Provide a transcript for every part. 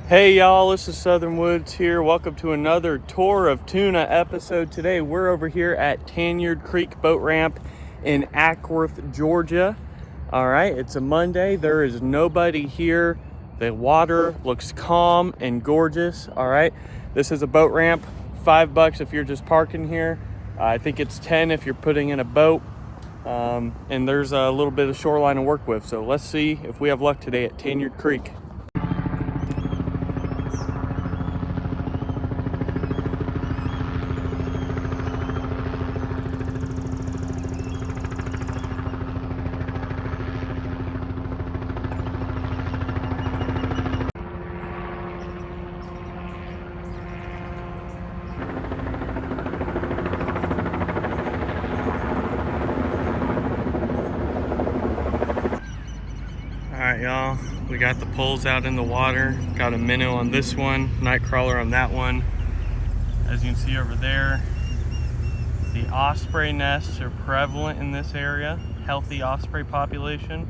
Hey y'all, this is Southern Woods here. Welcome to another Tour of Toona episode. Today we're over here at Tanyard Creek Boat Ramp in Acworth, Georgia. All right, it's a Monday. There is nobody here. The water looks calm and gorgeous. All right, this is a boat ramp. $5 if you're just parking here. I think it's 10 if you're putting in a boat. And there's a little bit of shoreline to work with. So let's see if we have luck today at Tanyard Creek. Alright y'all, we got the poles out in the water, got a minnow on this one, night crawler on that one. As you can see over there, the osprey nests are prevalent in this area, healthy osprey population,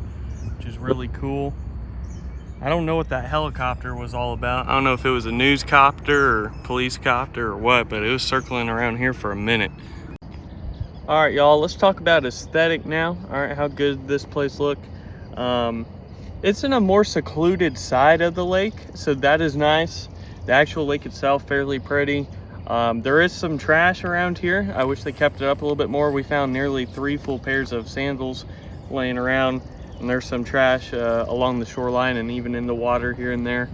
which is really cool. I don't know what that helicopter was all about. I don't know if it was a news copter or police copter or what, but it was circling around here for a minute. Alright y'all, let's talk about aesthetic now. Alright, how good does this place look? It's in a more secluded side of the lake, so that is nice. The actual lake itself, fairly pretty. There is some trash around here. I wish they kept it up a little bit more. We found nearly 3 full pairs of sandals laying around, and there's some trash along the shoreline and even in the water here and there.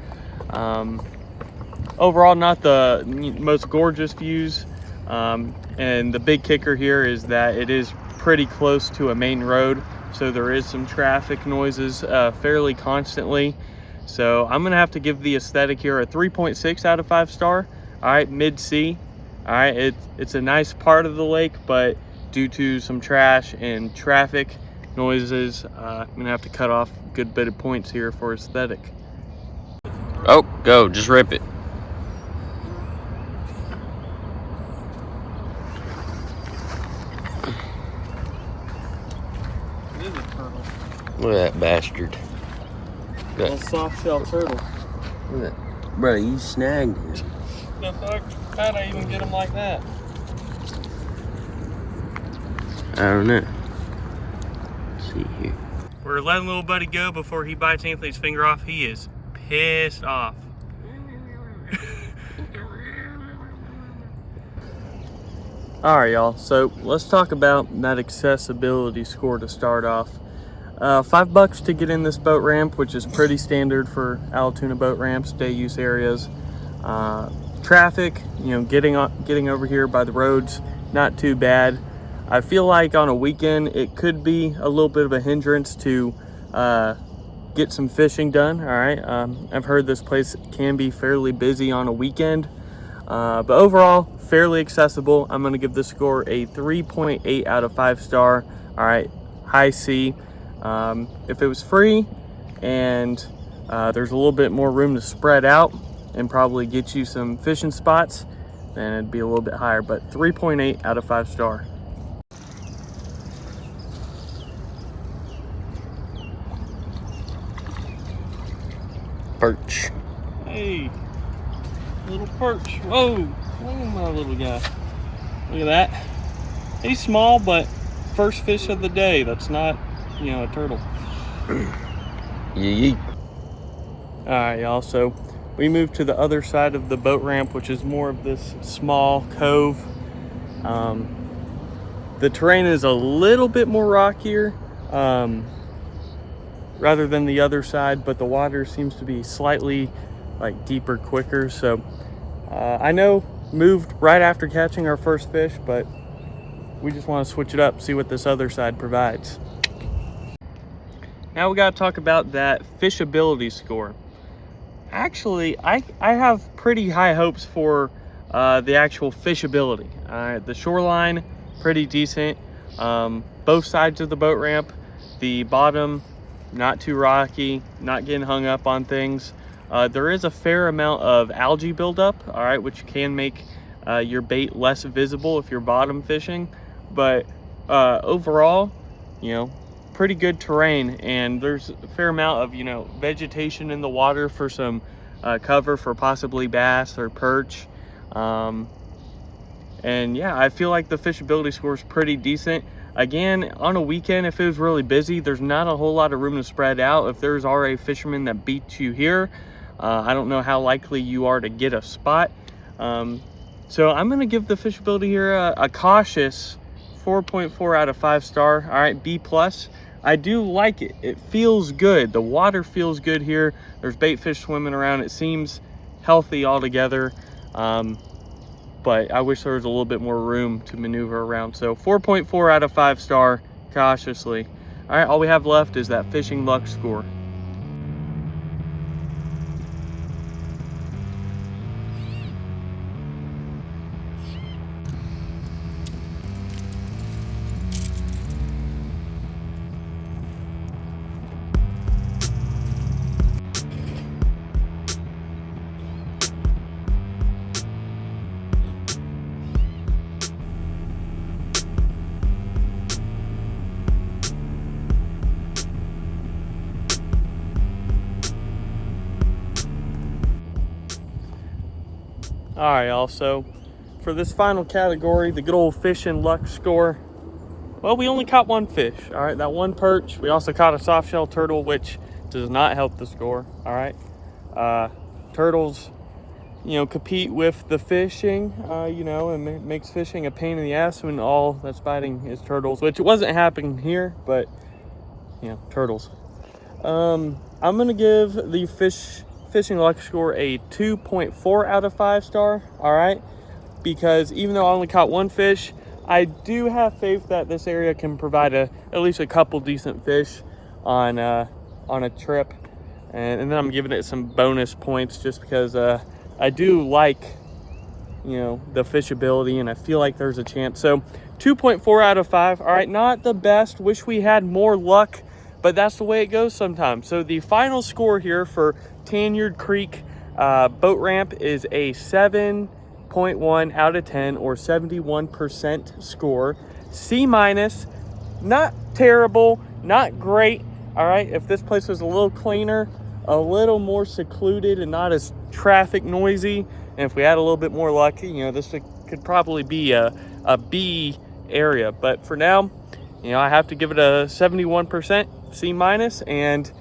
Overall, not the most gorgeous views. And the big kicker here is that it is pretty close to a main road. So there is some traffic noises fairly constantly. So I'm gonna have to give the aesthetic here a 3.6 out of 5 star. All right, mid-C. All right, it's a nice part of the lake, but due to some trash and traffic noises, I'm gonna have to cut off a good bit of points here for aesthetic. Oh, go, just rip it. It is a turtle. Look at that bastard. A soft shell turtle. Look at that. Brother, you snagged him. The fuck? How'd I even get him like that? I don't know. Let's see here. We're letting little buddy go before he bites Anthony's finger off. He is pissed off. Alright y'all, so let's talk about that accessibility score to start off. $5 to get in this boat ramp, which is pretty standard for Allatoona boat ramps, day use areas. Traffic, getting over here by the roads, not too bad. I feel like on a weekend it could be a little bit of a hindrance to get some fishing done. All right, I've heard this place can be fairly busy on a weekend, but overall fairly accessible. I'm going to give this score a 3.8 out of 5 star. All right, high C. If it was free and there's a little bit more room to spread out and probably get you some fishing spots, then it'd be a little bit higher, but 3.8 out of 5 star. Perch. Hey, little perch. Whoa, look at my little guy. Look at that. He's small, but first fish of the day. That's not, a turtle. Yee. All right, y'all. So we moved to the other side of the boat ramp, which is more of this small cove. The terrain is a little bit more rockier rather than the other side, but the water seems to be slightly deeper, quicker. So I know moved right after catching our first fish, but we just want to switch it up, see what this other side provides. Now we got to talk about that fishability score. Actually, I have pretty high hopes for the actual fishability. The shoreline, pretty decent. Both sides of the boat ramp, the bottom, not too rocky, not getting hung up on things. There is a fair amount of algae buildup, all right, which can make your bait less visible if you're bottom fishing. But overall, pretty good terrain, and there's a fair amount of vegetation in the water for some cover for possibly bass or perch. And yeah, I feel like the fishability score is pretty decent. Again, on a weekend, if it was really busy, there's not a whole lot of room to spread out. If there's already a fisherman that beats you here, I don't know how likely you are to get a spot. So I'm gonna give the fishability here a cautious 4.4 out of 5 star. All right, B+. I do like it. It feels good. The water feels good here. There's bait fish swimming around. It seems healthy altogether. But I wish there was a little bit more room to maneuver around. So 4.4 out of 5 star, cautiously. All right, all we have left is that fishing luck score. All right, y'all, so for this final category, the good old fishing luck score, well, we only caught one fish. All right, that one perch. We also caught a soft shell turtle, which does not help the score. All right, turtles, you know, compete with the fishing, you know, and it makes fishing a pain in the ass when all that's biting is turtles, which wasn't happening here, but you know, turtles. I'm gonna give the fishing luck score a 2.4 out of 5 star. All right, because even though I only caught one fish, I do have faith that this area can provide at least a couple decent fish on a trip, and then I'm giving it some bonus points just because I do like, you know, the fishability, and I feel like there's a chance. So 2.4 out of 5. All right, not the best. Wish we had more luck, but that's the way it goes sometimes. So the final score here for Tanyard Creek Boat Ramp is a 7.1 out of 10, or 71% score. C-, not terrible, not great. All right, if this place was a little cleaner, a little more secluded and not as traffic noisy, and if we had a little bit more luck, you know, this could probably be a B area. But for now, you know, I have to give it a 71% C-, and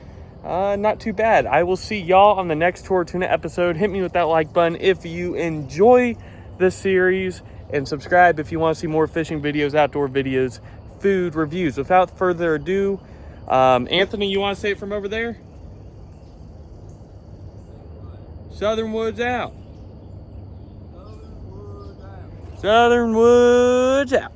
not too bad. I will see y'all on the next Tour of Toona episode. Hit me with that like button if you enjoy this series, and subscribe if you want to see more fishing videos, outdoor videos, food reviews. Without further ado, Anthony, you want to say it from over there? Southern Woods out. Southern Woods out.